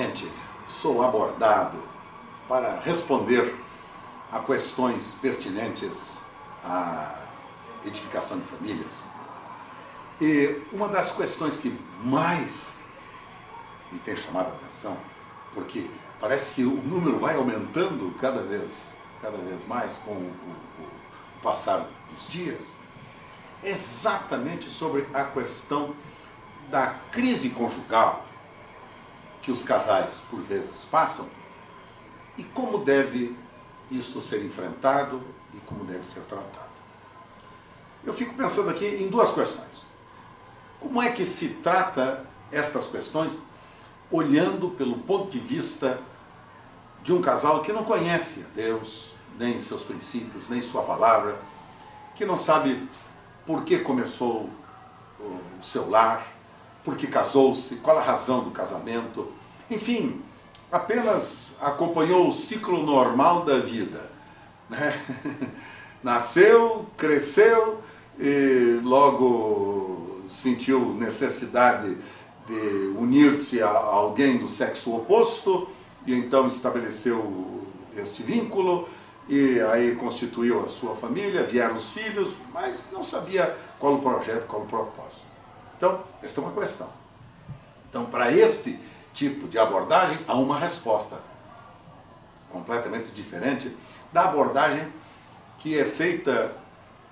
Frequentemente sou abordado para responder a questões pertinentes à edificação de famílias. E uma das questões que mais me tem chamado a atenção, porque parece que o número vai aumentando cada vez mais com o passar dos dias, é exatamente sobre a questão da crise conjugal que os casais, por vezes, passam e como deve isto ser enfrentado e como deve ser tratado. Eu fico pensando aqui em duas questões. Como é que se trata estas questões olhando pelo ponto de vista de um casal que não conhece a Deus, nem seus princípios, nem sua palavra, que não sabe por que começou o seu lar, por que casou-se, qual a razão do casamento, enfim, apenas acompanhou o ciclo normal da vida, né? Nasceu, cresceu e logo sentiu necessidade de unir-se a alguém do sexo oposto e então estabeleceu este vínculo e aí constituiu a sua família, vieram os filhos, mas não sabia qual o projeto, qual o propósito. Então, esta é uma questão. Então, para este tipo de abordagem, há uma resposta completamente diferente da abordagem que é feita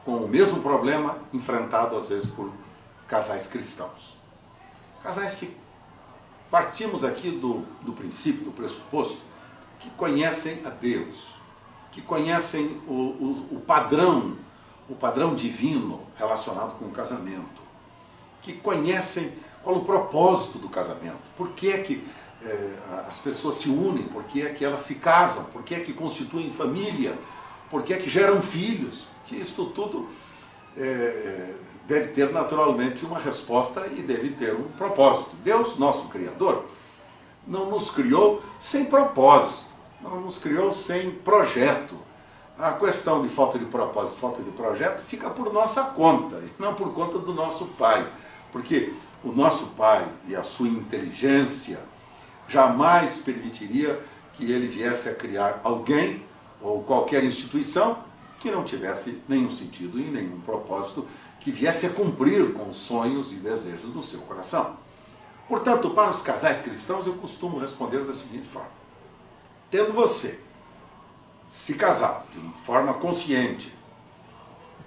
com o mesmo problema enfrentado, às vezes, por casais cristãos. Casais que partimos aqui do princípio, do pressuposto, que conhecem a Deus, que conhecem o padrão divino relacionado com o casamento, que conhecem qual o propósito do casamento, por que é que as pessoas se unem, por que é que elas se casam, por que é que constituem família, por que é que geram filhos, que isto tudo deve ter naturalmente uma resposta e deve ter um propósito. Deus, nosso Criador, não nos criou sem propósito, não nos criou sem projeto. A questão de falta de propósito, falta de projeto, fica por nossa conta, e não por conta do nosso Pai. Porque o nosso Pai e a sua inteligência jamais permitiria que ele viesse a criar alguém ou qualquer instituição que não tivesse nenhum sentido e nenhum propósito, que viesse a cumprir com os sonhos e desejos do seu coração. Portanto, para os casais cristãos, eu costumo responder da seguinte forma: tendo você se casado de uma forma consciente,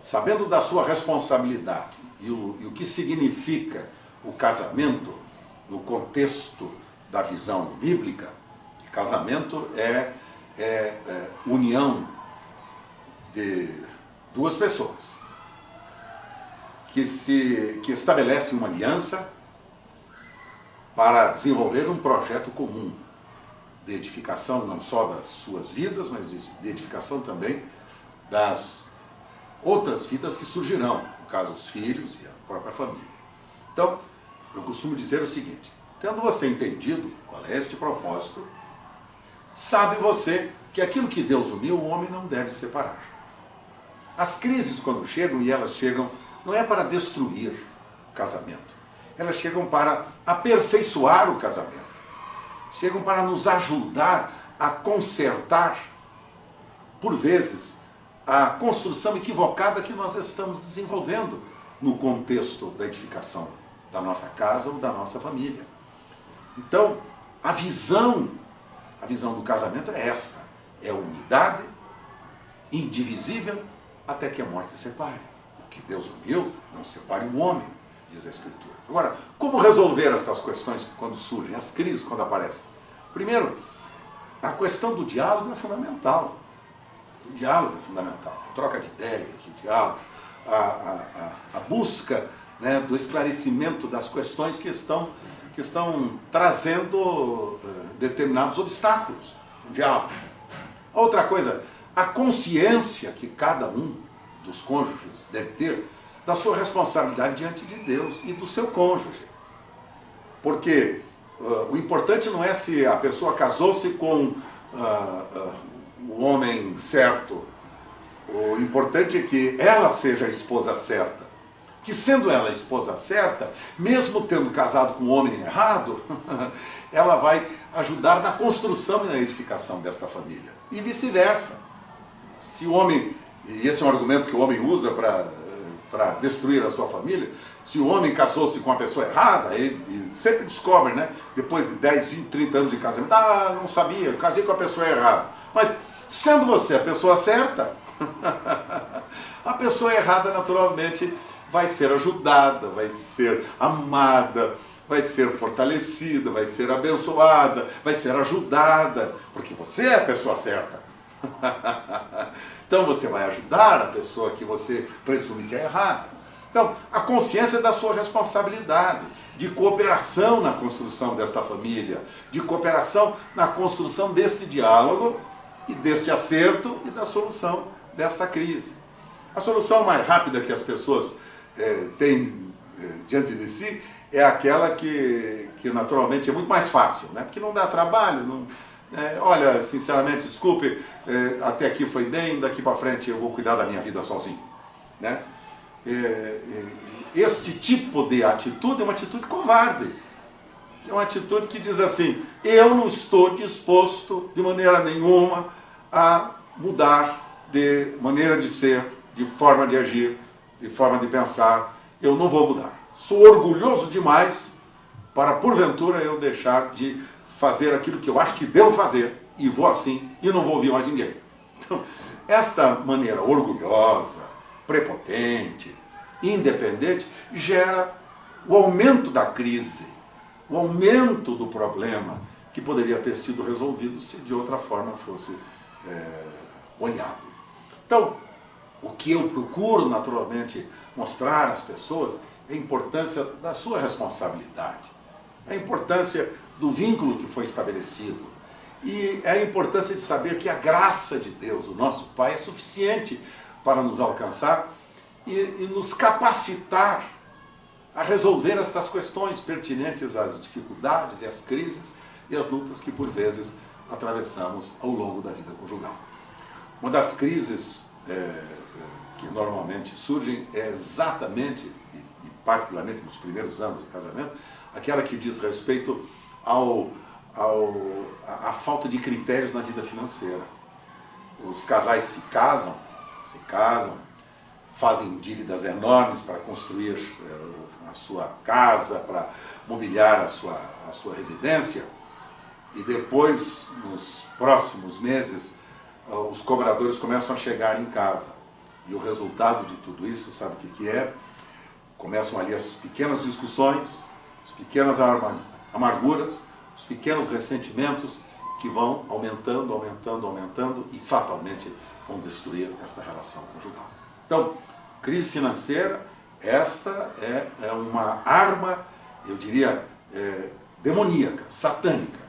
sabendo da sua responsabilidade e o que significa o casamento no contexto da visão bíblica, que casamento é união de duas pessoas que estabelecem uma aliança para desenvolver um projeto comum de edificação não só das suas vidas, mas de edificação também das outras vidas que surgirão, no caso os filhos e a própria família. Então, eu costumo dizer o seguinte: tendo você entendido qual é este propósito, sabe você que aquilo que Deus uniu, o homem não deve separar. As crises, quando chegam, e elas chegam, não é para destruir o casamento, elas chegam para aperfeiçoar o casamento, chegam para nos ajudar a consertar, por vezes, a construção equivocada que nós estamos desenvolvendo no contexto da edificação da nossa casa ou da nossa família. Então, a visão do casamento é esta: é a unidade indivisível até que a morte separe. O que Deus uniu, não separe o homem, diz a Escritura. Agora, como resolver estas questões quando surgem, as crises quando aparecem? Primeiro, a questão do diálogo é fundamental. O diálogo é fundamental. A troca de ideias, o diálogo, a busca, né, do esclarecimento das questões que estão trazendo determinados obstáculos. O diálogo. Outra coisa, a consciência que cada um dos cônjuges deve ter da sua responsabilidade diante de Deus e do seu cônjuge. Porque o importante não é se a pessoa casou-se com o homem certo. O importante é que ela seja a esposa certa. que, sendo ela a esposa certa, mesmo tendo casado com um homem errado, ela vai ajudar na construção e na edificação desta família. E vice-versa. Se o homem, e esse é um argumento que o homem usa para destruir a sua família, se o homem casou-se com uma pessoa errada, ele sempre descobre, né? Depois de 10, 20, 30 anos de casamento, não sabia, eu casei com a pessoa errada. Mas, sendo você a pessoa certa, a pessoa errada naturalmente vai ser ajudada, vai ser amada, vai ser fortalecida, vai ser abençoada, vai ser ajudada, porque você é a pessoa certa. Então você vai ajudar a pessoa que você presume que é errada. Então, a consciência da sua responsabilidade, de cooperação na construção desta família, de cooperação na construção deste diálogo e deste acerto e da solução desta crise. A solução mais rápida que as pessoas têm diante de si é aquela que naturalmente é muito mais fácil, né? Porque não dá trabalho, olha, sinceramente, desculpe, até aqui foi bem, daqui para frente eu vou cuidar da minha vida sozinho, né? Este tipo de atitude é uma atitude covarde, é uma atitude que diz assim: eu não estou disposto de maneira nenhuma a mudar de maneira de ser, de forma de agir, de forma de pensar, eu não vou mudar. Sou orgulhoso demais para, porventura, eu deixar de fazer aquilo que eu acho que devo fazer, e vou assim, e não vou ouvir mais ninguém. Então, esta maneira orgulhosa, prepotente, independente, gera o aumento da crise, o aumento do problema, que poderia ter sido resolvido se de outra forma fosse olhado. Então, o que eu procuro naturalmente mostrar às pessoas é a importância da sua responsabilidade, a importância do vínculo que foi estabelecido e a importância de saber que a graça de Deus, o nosso Pai, é suficiente para nos alcançar e nos capacitar a resolver estas questões pertinentes às dificuldades e às crises e às lutas que por vezes atravessamos ao longo da vida conjugal. Uma das crises que normalmente surgem é exatamente, e particularmente nos primeiros anos do casamento, aquela que diz respeito à falta de critérios na vida financeira. Os casais se casam, fazem dívidas enormes para construir a sua casa, para mobiliar a sua residência, e depois, nos próximos meses, os cobradores começam a chegar em casa. E o resultado de tudo isso, sabe o que é? Começam ali as pequenas discussões, as pequenas amarguras, os pequenos ressentimentos que vão aumentando e fatalmente vão destruir esta relação conjugal. Então, crise financeira, esta é uma arma, eu diria, demoníaca, satânica,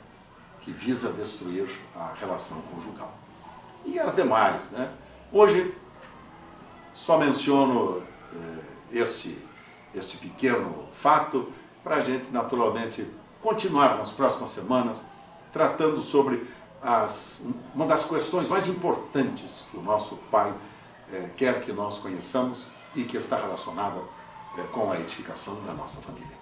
que visa destruir a relação conjugal. E as demais, né? Hoje, só menciono este pequeno fato para a gente, naturalmente, continuar nas próximas semanas tratando sobre uma das questões mais importantes que o nosso Pai quer que nós conheçamos e que está relacionada com a edificação da nossa família.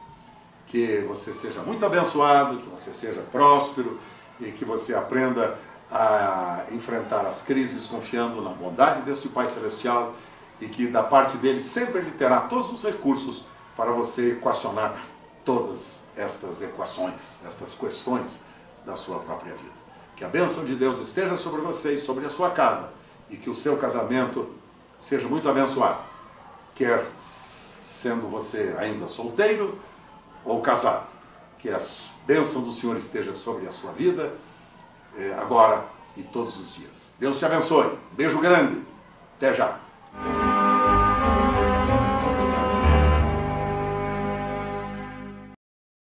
Que você seja muito abençoado, que você seja próspero e que você aprenda a enfrentar as crises confiando na bondade deste Pai Celestial e que da parte dele sempre ele terá todos os recursos para você equacionar todas estas equações, estas questões da sua própria vida. Que a bênção de Deus esteja sobre você e sobre a sua casa e que o seu casamento seja muito abençoado, quer sendo você ainda solteiro ou casado. Que a bênção do Senhor esteja sobre a sua vida, agora e todos os dias. Deus te abençoe. Beijo grande. Até já.